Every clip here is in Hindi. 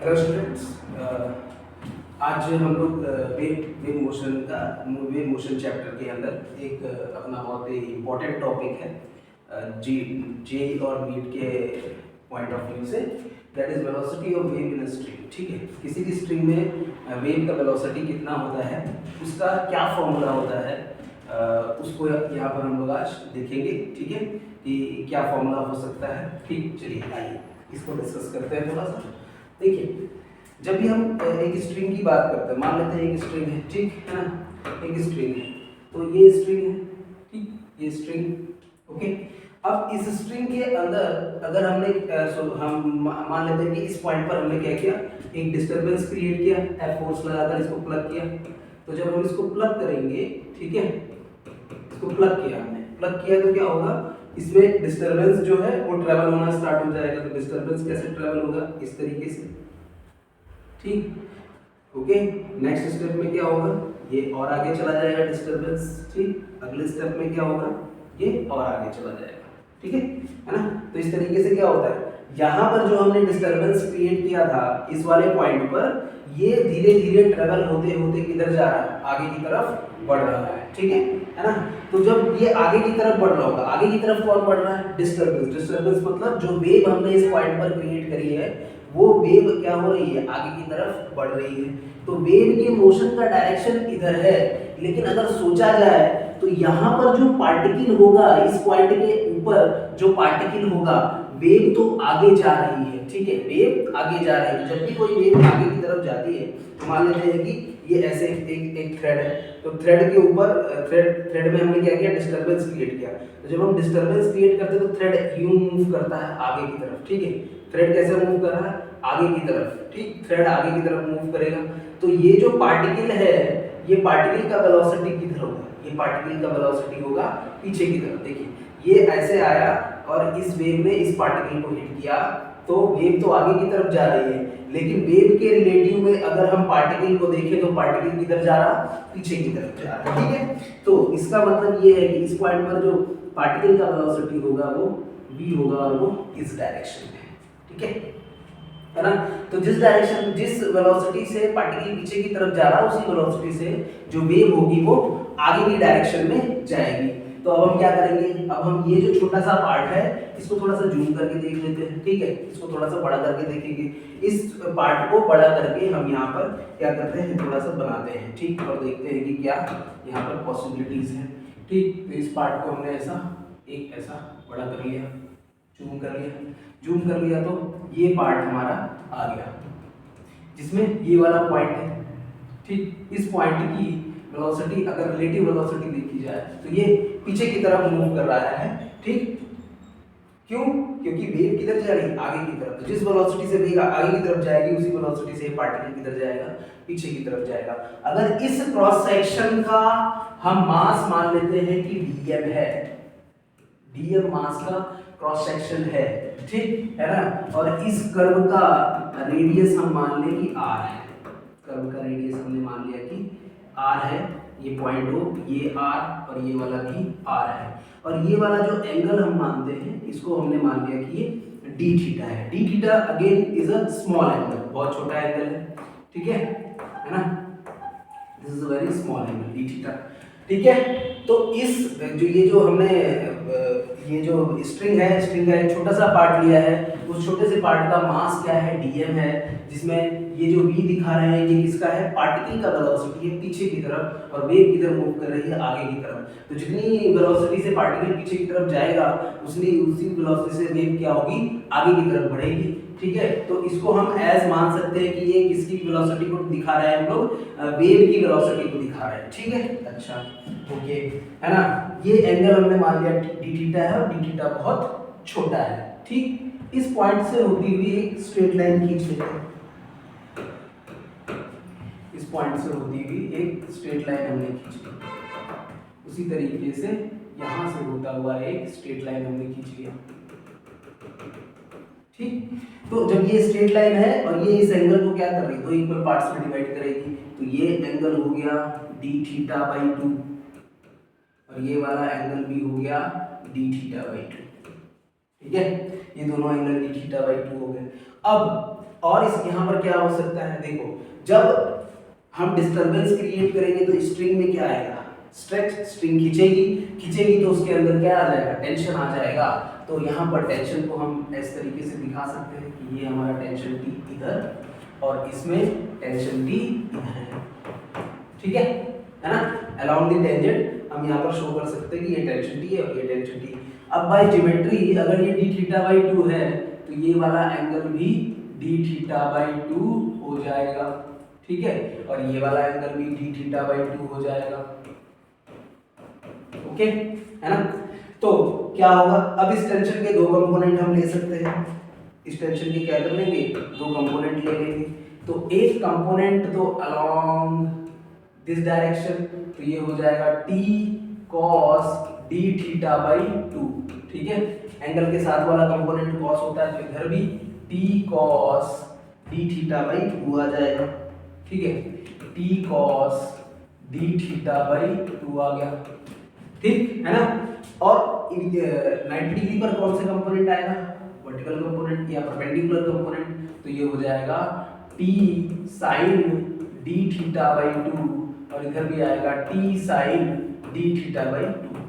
हेलो स्टूडेंट्स, आज हम लोग वेव मोशन चैप्टर के अंदर एक अपना बहुत ही इम्पोर्टेंट टॉपिक है जी जे और मीट के पॉइंट ऑफ व्यू से, that is velocity of wave in string. ठीक है, किसी भी स्ट्रिंग में वेव का वेलोसिटी कितना होता है, उसका क्या फॉर्मूला होता है, उसको यहाँ पर हम लोग आज देखेंगे। ठीक है, कि क्या फॉर्मूला हो सकता है। ठीक, चलिए आइए इसको डिस्कस करते हैं थोड़ा सा। देखिए, जब भी हम एक स्ट्रिंग की बात करते हैं, मान लेते हैं एक स्ट्रिंग है, ठीक है ना, एक स्ट्रिंग है, तो ये स्ट्रिंग है, ठीक, ये स्ट्रिंग, ओके। अब इस स्ट्रिंग के अंदर अगर हमने हम मान लेते हैं कि इस पॉइंट पर हमने क्या किया, एक डिस्टरबेंस क्रिएट किया, एफ फोर्स लगाकर इसको प्लग किया। तो जब हम इसको प्लग करेंगे, ठीक है, इसको प्लग किया, हमने प्लग किया तो क्या होगा, इसमें डिस्टरबेंस जो है वो ट्रेवल होना स्टार्ट हो जाएगा। तो डिस्टरबेंस कैसे ट्रेवल होगा, इस तरीके से, ठीक, ओके। नेक्स्ट स्टेप में क्या होगा, ये और आगे चला जाएगा डिस्टरबेंस, ठीक। अगले स्टेप में क्या होगा, ये और आगे चला जाएगा, ठीक है ना। तो इस तरीके से क्या होता है, यहाँ पर जो हमने डिस्टरबेंस क्रिएट किया था इस वाले पॉइंट पर, ये धीरे धीरे ट्रेवल होते होते किधर जा रहा है, आगे की तरफ बढ़ रहा है, ठीक है ना। तो जब ये आगे की तरफ बढ़ रहा होगा, आगे की तरफ कौन बढ़ रहा है, डिस्टरबेंस। डिस्टरबेंस मतलब जो वेव हमने इस पॉइंट पर क्रिएट करी है, वो वेव क्या हो रही है, आगे की तरफ बढ़ रही है। तो वेव के मोशन का डायरेक्शन इधर है, लेकिन अगर सोचा जाए तो यहाँ पर जो पार्टिकल होगा, इस पॉइंट के ऊपर जो पार्टिकल होगा, वेव तो आगे जा रही है, ठीक है, वेव आगे जा रही है। जब भी कोई वेव आगे की तरफ जाती है, तो मान लेते हैं कि ये ऐसे एक थ्रेड है, तो थ्रेड के ऊपर थ्रेड में हमने क्या किया, डिस्टरबेंस क्रिएट किया। तो जब हम डिस्टरबेंस क्रिएट करते हैं तो थ्रेड यूं मूव करता है आगे की तरफ, ठीक है। थ्रेड कैसे मूव कर रहा है, आगे की तरफ, ठीक, थ्रेड आगे की तरफ मूव करेगा। तो ये जो पार्टिकल है, ये पार्टिकल का वेलोसिटी किधर होगा, ये पार्टिकल का वेलोसिटी होगा पीछे की तरफ। देखिए, ये ऐसे आया और इस वेव ने इस पार्टिकल को हिट किया, तो वेव तो आगे की तरफ जा रही है, लेकिन वेव के रिलेटिव में अगर हम पार्टिकल को देखें तो पार्टिकल किधर जा रहा, पीछे की तरफ जा रहा है, ठीक है। तो इसका मतलब ये है कि इस पॉइंट पर जो पार्टिकल का वेलोसिटी होगा वो v होगा, और वो इस डायरेक्शन में, ठीक है ना। तो जिस डायरेक्शन, जिस वेलोसिटी से पार्टिकल पीछे की तरफ जा रहा है, उसी वेलोसिटी से जो वेव होगी वो आगे की डायरेक्शन में जाएगी। तो अब हम क्या करेंगे, अब हम ये जो छोटा सा पार्ट है इसको थोड़ा सा जूम करके देख लेते हैं, ठीक है, इसको थोड़ा सा बड़ा करके देखेंगे। इस पार्ट को बड़ा करके हम यहाँ पर क्या करते हैं, थोड़ा सा बनाते हैं, ठीक, और देखते हैं कि क्या यहाँ पर पॉसिबिलिटीज है, ठीक। तो इस पार्ट को हमने ऐसा बड़ा कर लिया, जूम कर लिया, जूम कर लिया, तो ये पार्ट हमारा आ गया, जिसमें ये वाला पॉइंट है, ठीक। इस पॉइंट की वेलोसिटी अगर रिलेटिव वेलोसिटी देखी जाए तो ये पीछे की तरफ मूव कर रहा है, ठीक। क्यों, क्योंकि वेव किधर जा रही है, आगे की तरफ। तो जिस वेलोसिटी से वेव आगे की तरफ जाएगी, उसी वेलोसिटी से पार्टिकल किधर जाएगा, पीछे की तरफ जाएगा। अगर इस क्रॉस सेक्शन का हम मास मान लेते हैं कि dm है, dm मास का क्रॉस सेक्शन है, ठीक है ना। और इस कर्व का रेडियस हम मान लें कि r है, कर्व का रेडियस हमने मान लिया कि r है, ये पॉइंट हो, ये r और ये वाला भी r है। और ये वाला जो एंगल हम मानते हैं, इसको हमने मान लिया कि ये d थीटा है। d theta again is a small angle, बहुत छोटा एंगल है, ठीक है ना। This is a very small angle d theta, ठीक है। तो इस ये जो हमने ये जो स्ट्रिंग है, स्ट्रिंग का एक छोटा सा पार्ट लिया है, उस छोटे से पार्ट का मास क्या है, dm है, जिसमें ये जो v दिखा रहे हैं ये किसका है, पार्टिकल का वेलोसिटी है पीछे की तरफ, और वेव किधर मूव कर रही है, आगे की तरफ। तो जितनी वेलोसिटी से पार्टिकल पीछे की तरफ जाएगा, उसी वेलोसिटी से वेव क्या होगी, आगे की तरफ बढ़ेगी, ठीक है। तो इसको हम एज मान सकते हैं कि ये किसकी वेलोसिटी को दिखा रहा है, हम लोग वेव की वेलोसिटी को दिखा रहे हैं, ठीक है। अच्छा, ओके, है ना। ये एंगल हमने मान लिया d थीटा है, और d थीटा बहुत छोटा है, ठीक। इस पॉइंट से होती हुई एक स्ट्रेट लाइन खींच लेते हैं, इस पॉइंट से होती हुई एक स्ट्रेट लाइन हमने खींच ली। उसी तरीके से यहां से होता हुआ एक स्ट्रेट लाइन हमने खींच लिया, ठीक। तो जब ये स्ट्रेट लाइन है और ये इस एंगल को क्या कर रही है, दो इक्वल पार्ट्स में डिवाइड करेगी, तो ये एंगल हो गया d थीटा बाई 2, और ये वाला एंगल भी हो गया d थीटा बाई 2, ठीक है। ये दोनों एंगल d थीटा बाई 2 हो गए। और इस यहाँ पर क्या हो सकता है, देखो जब हम डिस्टरबेंस क्रिएट करेंगे तो स्ट्रिंग में क्या आएगा, स्ट्रेच, स्ट्रिंग खींचेगी तो उसके अंदर क्या आ जाएगा, टेंशन आ जाएगा। तो यहाँ पर टेंशन को हम इस तरीके से दिखा सकते हैं कि ये हमारा टेंशन टी इधर और इसमें टेंशन टी इधर है, ठीक है ना। अलोंग द टेंजेंट हम यहाँ पर शो कर सकते हैं कि ये टेंशन टी है और ये टेंशन टी। अब बाय ज्योमेट्री अगर ये डी थीटा बाई 2 है तो ये वाला एंगल भी डी थीटा बाई 2 हो जाएगा, ठीक है, और ये वाला एंगल भी डी थीटा बाई 2 हो जाएगा, ओके है ना। तो क्या होगा, अब इस टेंशन के दो कंपोनेंट हम ले सकते हैं, इस टेंशन के क्या कर लेंगे, दो कंपोनेंट ले लेंगे। तो एक कंपोनेंट तो अलोंग दिस डायरेक्शन, तो ये हो जाएगा t cos d theta by 2, ठीक है, एंगल के साथ वाला कंपोनेंट cos होता है तो इधर भी t cos d theta by 2 आ जाएगा, ठीक है, t cos d theta by 2 आ गया, ठीक है ना। और 90 डिग्री पर कौन सा कंपोनेंट आएगा, वर्टिकल कंपोनेंट या परपेंडिकुलर कंपोनेंट, तो ये हो जाएगा t sin d theta by 2 और इधर भी आएगा t sin d theta by 2।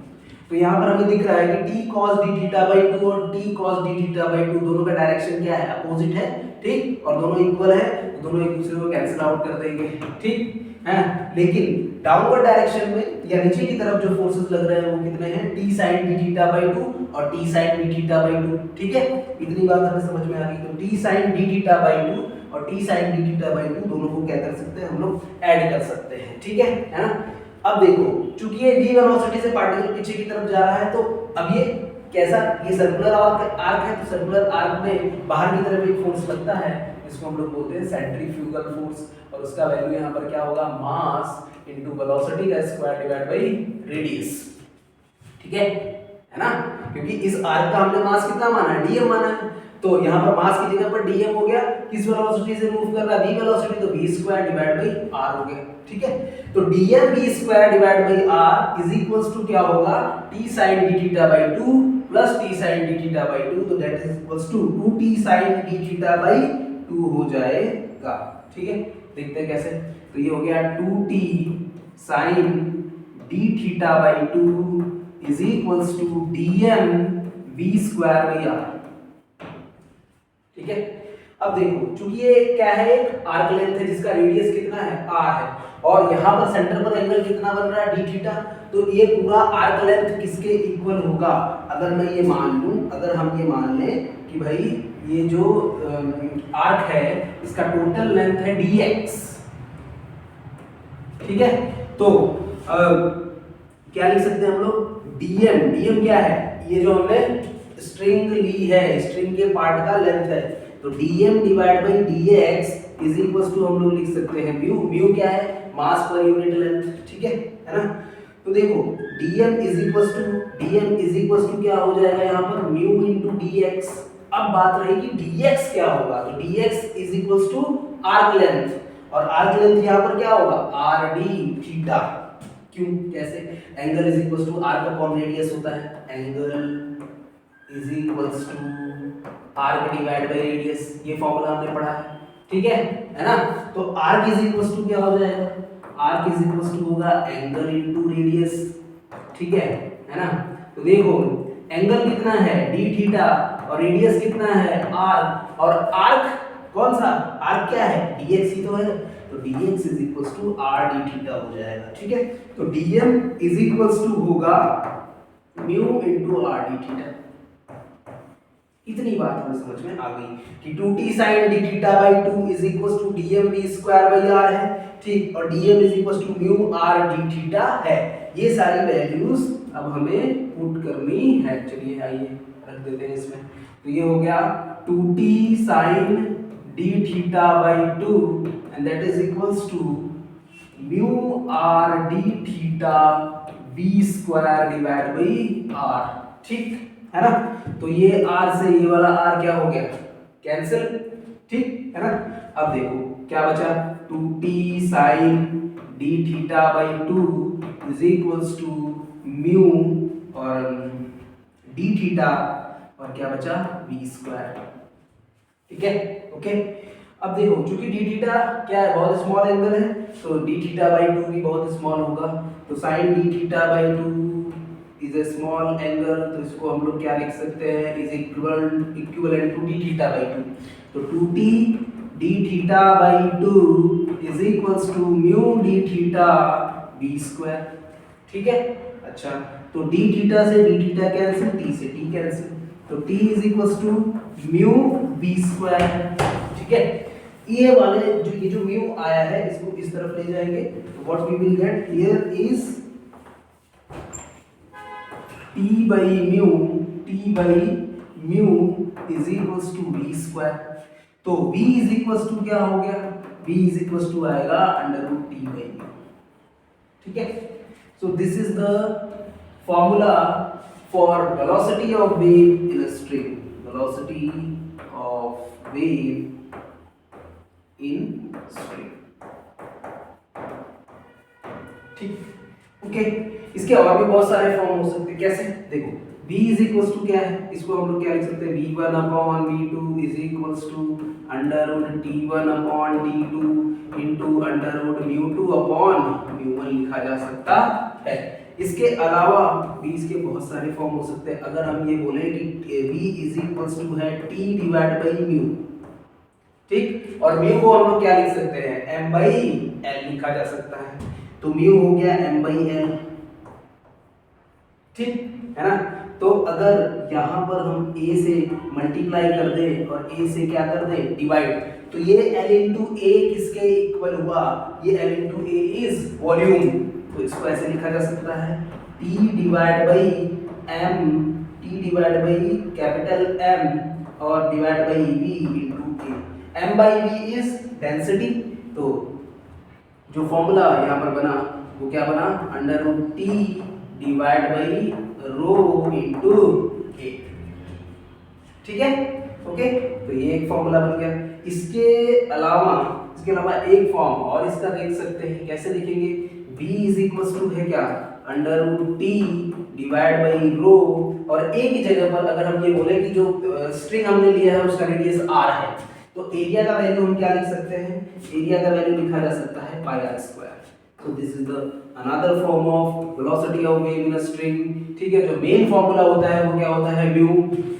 तो यहाँ पर हमें दिख रहा है कि t cos d theta by 2 और t cos d theta by 2 दोनों का डायरेक्शन क्या है, अपोजिट है, ठीक, और दोनों इक्वल है, तो दोनों एक दूसरे को कैंसिल आउट कर देंगे, ठीक है। लेकिन डाउनवर्ड डायरेक्शन में या नीचे की तरफ जो फोर्सेस लग रहे हैं वो कितने हैं, t sin d theta by 2 और t sin d theta by 2, ठीक है, इतनी बात हमें समझ में आ गई। तो t sin d theta by 2 और t sin d theta by 2 दोनों को क्या कर सकते हैं, हम लोग ऐड कर सकते हैं, ठीक है ना। अब देखो चूंकि ये v वेलोसिटी से पार्टिकल पीछे की तरफ जा रहा है तो अब ये कैसा, ये सर्कुलर आर्क है, तो सर्कुलर आर्क में बाहर की तरफ एक फोर्स लगता है, इसको हम लोग बोलते हैं सेंट्रीफ्यूगल फोर्स, और उसका वैल्यू यहाँ पर क्या होगा, मास इनटू वेलोसिटी का स्क्वायर डिवाइड बाय रेडियस, ठीक है ना, क्योंकि इस आर्क का हमने मास कितना माना है, dm माना है, तो यहाँ पर मास की जगह पर dm हो गया, किस वेलोसिटी से मूव कर रहा है, v वेलोसिटी, तो v square divide by r हो गया, ठीक है। तो dm v square divide by r is equals to क्या होगा, t sin d theta by 2 plus t sin d theta by 2, तो that is equals to 2t sin d theta by 2 हो जाएगा, ठीक है। देखते हैं कैसे, तो ये हो गया 2t sin d theta by 2 is equals to dm v square by r, ठीक है। अब देखो चूंकि ये क्या है, एक आर्क लेंथ है जिसका रेडियस कितना है, r है, और यहाँ पर सेंटर पर एंगल कितना बन रहा है, d थीटा, तो ये पूरा आर्क लेंथ किसके इक्वल होगा, अगर मैं ये मान लूं, अगर हम ये मान लें कि भाई ये जो आर्क है इसका टोटल लेंथ है dx, ठीक है, तो क्या लिख सकते हैं हम लोग, dm क्या है, ये जो हमने स्ट्रिंग ली है, स्ट्रिंग के पार्ट का लेंथ है, तो dm divide by dx is equals to हम लोग लिख सकते हैं म्यू क्या है, मास पर यूनिट लेंथ, ठीक है ना। तो देखो dm इज इक्वल्स टू क्या हो जाएगा यहाँ पर, म्यू इनटू dx। अब बात रही कि dx क्या होगा, तो dx is equals to arc length, और आर्क लेंथ यहाँ पर क्या होगा, r d थीटा, क्यों, कैसे, angle is equals to arc upon radius होता है, angle is equals to arc divide by radius, ये फॉर्मूला हमने पढ़ा है, ठीक है ना। तो आर्क इज इक्वल्स टू क्या हो जाएगा, आर्क इज इक्वल्स टू होगा एंगल इनटू रेडियस, ठीक है ना। तो देखो एंगल कितना है d थीटा और रेडियस कितना है r, और आर्क कौन सा, आर्क क्या है, dx ही तो है, तो dx is equals to r d theta हो जाएगा, ठीक है। तो dm इज इक्वल्स टू होगा mu into r d theta. इतनी बात हमें समझ में आ गई कि 2t sin d theta by 2 is equals to dm v square by r है, ठीक, और dm is equals to mu r d theta है। ये सारी वैल्यूज अब हमें पुट करनी है, चलिए आइए रख देते हैं इसमें। तो ये हो गया 2t sin d theta by 2 and that is equals to mu r d theta v square divide by r, ठीक है ना। तो ये r से ये वाला r क्या हो गया, कैंसिल, ठीक है ना। अब देखो क्या बचा, 2t sin d theta by 2 is equals to mu और d थीटा और क्या बचा v स्क्वायर, ठीक है, ओके। अब देखो चूंकि डी थीटा क्या है, बहुत स्मॉल एंगल है, तो डी थीटा बाई 2 भी बहुत स्मॉल होगा, तो sine d theta by 2 is a small angle, तो इसको हम लोग क्या लिख सकते हैं, is equivalent to d theta by 2, तो 2t d theta by 2 is equals to mu d theta b square, ठीक है। अच्छा, तो डी थीटा से डी थीटा कैंसिल, टी से टी कैंसिल, तो t is equals to mu b square, ठीक है। ये वाले ये जो म्यू आया है इसको इस तरफ ले जाएंगे, तो what we will get here is t by mu is equals to v square, तो v इज इक्वल्स टू क्या हो गया, v इज इक्वल्स टू आएगा under root t by mu, ठीक है। So this is the formula for velocity of wave in a string, velocity of wave in string, ठीक, ओके। इसके अलावा भी बहुत सारे फॉर्म हो सकते हैं, कैसे, देखो v इज इक्वल्स टू क्या है, इसको हम लोग क्या लिख सकते हैं, v1 upon v2 is equals to under root t1 upon t2 into under root mu2 upon mu1 लिखा जा सकता है। इसके अलावा v के बहुत सारे फॉर्म हो सकते हैं, अगर हम ये बोले कि v इज इक्वल्स टू है t डिवाइड बाई म्यू, ठीक, और म्यू को हम लोग क्या लिख सकते हैं, m बाई l लिखा जा सकता है, तो म्यू हो गया m बाई l, ठीक है ना। तो अगर यहाँ पर हम a से मल्टीप्लाई कर दें और a से क्या कर दें, डिवाइड, तो ये l इंटू a किसके इक्वल हुआ, ये l into a is volume, तो इसको ऐसे लिखा जा सकता है t divide by capital M और divide by v into a, m by v is density, तो जो फॉर्मूला यहाँ पर बना वो क्या बना, under root t divide by rho into a, ठीक है, ओके। तो ये एक फॉर्मूला बन गया। इसके अलावा एक फॉर्म और इसका देख सकते हैं, कैसे लिखेंगे, v इज इक्वल्स टू है क्या, under root t divide by rho, और a की जगह पर अगर हम ये बोले कि जो स्ट्रिंग हमने लिया है उसका रेडियस r है, तो एरिया का वैल्यू हम क्या लिख सकते हैं, एरिया का वैल्यू लिखा जा सकता है पाई r square. So this is the another form of velocity of wave in a string, ठीक है। जो मेन फॉर्मूला होता है वो क्या होता है,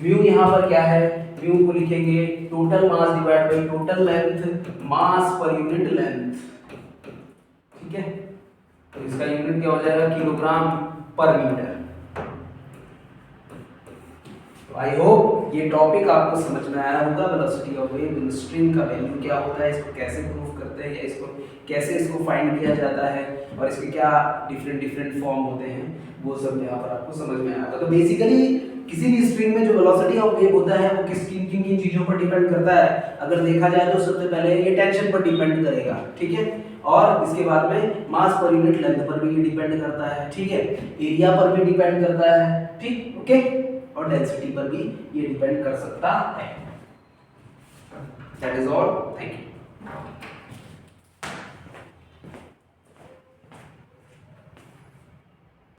म्यू यहाँ पर क्या है, म्यू को लिखेंगे total mass divide by total length, mass per unit length, ठीक है। तो इसका यूनिट क्या हो जाएगा, किलोग्राम पर मीटर। तो आई होप ये टॉपिक आपको समझ में आया होगा, velocity of wave in string का वैल्यू क्या होता है, इसको कैसे प्रूव करते हैं, या इसको कैसे फाइंड किया जाता है, और इसके क्या डिफरेंट फॉर्म होते हैं, वो सब यहाँ पर आपको समझ में आया। तो बेसिकली किसी भी स्ट्रिंग में जो वेलोसिटी ऑफ वेव होता है वो किन किन चीजों पर डिपेंड करता है, अगर देखा जाए तो सबसे पहले ये टेंशन पर डिपेंड करेगा, ठीक है, और इसके बाद में मास पर यूनिट लेंथ पर भी ये डिपेंड करता है, ठीक है, एरिया पर भी डिपेंड करता है, ठीक, ओके, और डेंसिटी पर भी ये डिपेंड कर सकता है। That is all, thank you.